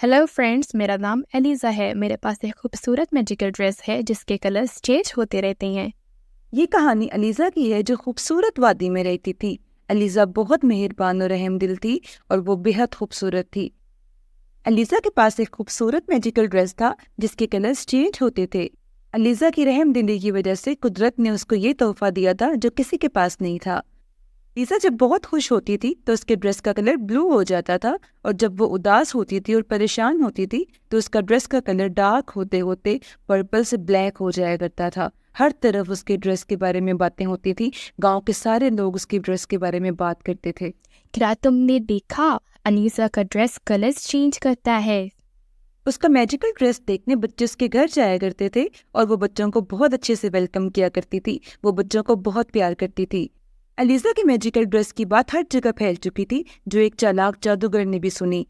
Hello friends, मेरा नाम Eliza है। मेरे पास एक खूबसूरत मैजिकल ड्रेस है जिसके कलर्स चेंज होते रहते हैं। ये कहानी अलीज़ा की है जो खूबसूरत वादी में रहती थी। अलीज़ा बहुत मेहरबान और रहम दिल थी और वो बेहद खूबसूरत थी। अलीज़ा के पास एक खूबसूरत मैजिकल ड्रेस था जिसके कलर्स चेंज होते थे। अलीज़ा की रहम दिली की वजह से कुदरत ने उसको ये तोहफा दिया था जो किसी के पास नहीं था। लीज़ा जब बहुत खुश होती थी तो उसके ड्रेस का कलर ब्लू हो जाता था, और जब वो उदास होती थी और परेशान होती थी तो उसका ड्रेस का कलर डार्क होते होते पर्पल से ब्लैक हो जाया करता था। हर तरफ उसके ड्रेस के बारे में बातें होती थी। गांव के सारे लोग उसके ड्रेस के बारे में बात करते थे। क्या तुमने देखा? अनीसा का ड्रेस कलर्स चेंज करता है। उसका मैजिकल ड्रेस देखने बच्चे उसके घर जाया करते थे और वो बच्चों को बहुत अच्छे से वेलकम किया करती थी। वो बच्चों को बहुत प्यार करती थी। अलीज़ा की मैजिकल ड्रेस की बात हर जगह फैल चुकी थी, जो एक चालाक जादूगर ने भी सुनी।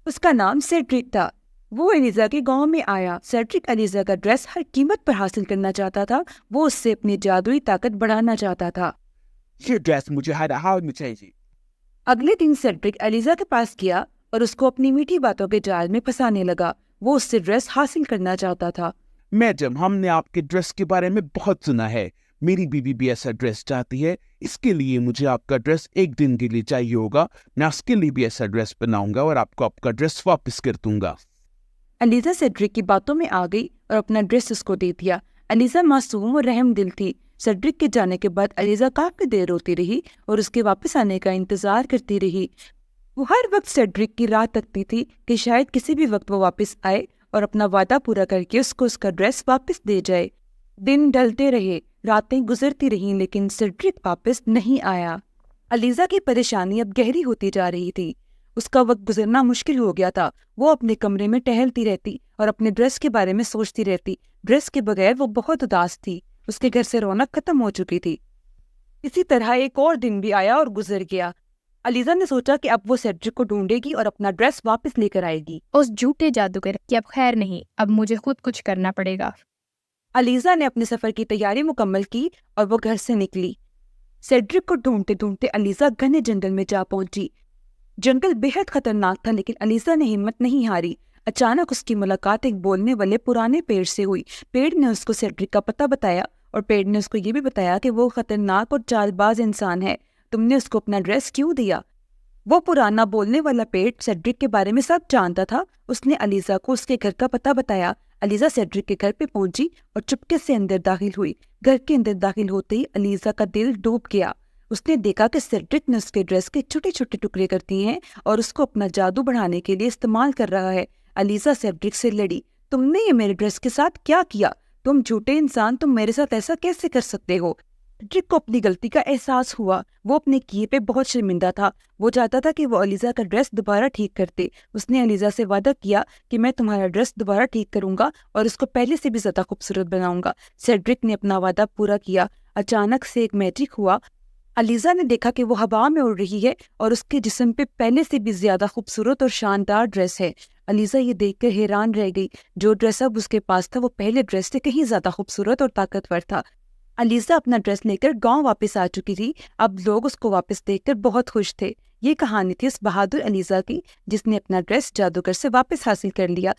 उसका नाम सेड्रिक था। वो अलीज़ा के गांव में आया। सेड्रिक अलीज़ा का ड्रेस हर कीमत पर हासिल करना चाहता था। वो उससे अपनी जादुई ताकत बढ़ाना चाहता था। ये ड्रेस मुझे हर हाल में चाहिए। अगले दिन सेड्रिक अलीज़ा के पास गया और उसको अपनी मीठी बातों के जाल में फंसाने लगा। वो उससे ड्रेस हासिल करना चाहता था। मैडम, हमने आपके ड्रेस के बारे में बहुत सुना है। मेरी बीवी भी ऐसा ड्रेस चाहती है। इसके लिए मुझे आपका ड्रेस एक दिन के लिए चाहिए होगा। मैं उसके लिए भी ऐसा ड्रेस बनाऊंगा और आपको आपका ड्रेस वापस कर दूंगा। अलीज़ा सेड्रिक की बातों में आ गई और अपना ड्रेस उसको दे दिया। अलीज़ा मासूम और रहम दिल थी। सेड्रिक के जाने के बाद अलीज़ा काफी देर रोती रही और उसके वापस आने का इंतजार करती रही। वो हर वक्त सेड्रिक की राह तकती थी कि शायद किसी भी वक्त वो वापस आए और अपना वादा पूरा करके उसको उसका ड्रेस वापस दे जाए। दिन ढलते रहे, रातें गुजरती रहीं, लेकिन सेड्रिक वापस नहीं आया। अलीज़ा की परेशानी अब गहरी होती जा रही थी। उसका वक्त गुजरना मुश्किल हो गया था। वो अपने कमरे में टहलती रहती और अपने ड्रेस के बारे में सोचती रहती। ड्रेस के बगैर वो बहुत उदास थी। उसके घर से रौनक खत्म हो चुकी थी। इसी तरह एक और दिन भी आया और गुजर गया। अलीज़ा ने सोचा कि अब वो सेड्रिक को ढूंढेगी और अपना ड्रेस वापस लेकर आएगी। उस झूठे जादूगर की अब खैर नहीं, अब मुझे खुद कुछ करना पड़ेगा। अलीज़ा ने अपने सफर की तैयारी मुकम्मल की और वो घर से निकली। सेड्रिक को ढूंढते ढूंढते अलीज़ा घने जंगल में जा पहुंची। जंगल बेहद खतरनाक था, लेकिन अलीज़ा ने हिम्मत नहीं हारी। अचानक उसकी मुलाकात एक बोलने वाले पुराने पेड़ से हुई। पेड़ ने उसको सेड्रिक का पता बताया और पेड़ ने उसको ये भी बताया कि वो खतरनाक और चालबाज इंसान है। तुमने उसको अपना ड्रेस क्यों दिया? वो पुराना बोलने वाला पेड़ सेड्रिक के बारे में सब जानता था। उसने अलीज़ा को उसके घर का पता बताया। अलीज़ा सेड्रिक के घर पे पहुंची और चुपके से अंदर दाखिल हुई। घर के अंदर दाखिल होते ही अलीज़ा का दिल डूब गया। उसने देखा कि सेड्रिक ने उसके ड्रेस के छोटे छोटे टुकड़े कर दिए हैं और उसको अपना जादू बढ़ाने के लिए इस्तेमाल कर रहा है। अलीज़ा सेड्रिक से लड़ी। तुमने ये मेरे ड्रेस के साथ क्या किया? तुम झूठे इंसान, तुम मेरे साथ ऐसा कैसे कर सकते हो? सेड्रिक को अपनी गलती का एहसास हुआ। वो अपने किए पे बहुत शर्मिंदा था। वो चाहता था कि वो अलीज़ा का ड्रेस दोबारा ठीक करते। उसने अलीज़ा से वादा किया कि मैं तुम्हारा ड्रेस दोबारा ठीक करूंगा और उसको पहले से भी ज्यादा खूबसूरत बनाऊंगा। सेड्रिक ने अपना वादा पूरा किया। अचानक से एक मैजिक हुआ। अलीज़ा ने देखा कि वो हवा में उड़ रही है और उसके जिस्म पे पहले से भी ज्यादा खूबसूरत और शानदार ड्रेस है। अलीज़ा ये देखकर हैरान रह गई। जो ड्रेस अब उसके पास था वो पहले ड्रेस से कहीं ज्यादा खूबसूरत और ताकतवर था। अलीज़ा अपना ड्रेस लेकर गांव वापस आ चुकी थी। अब लोग उसको वापस देखकर बहुत खुश थे। ये कहानी थी उस बहादुर अलीज़ा की जिसने अपना ड्रेस जादूगर से वापस हासिल कर लिया।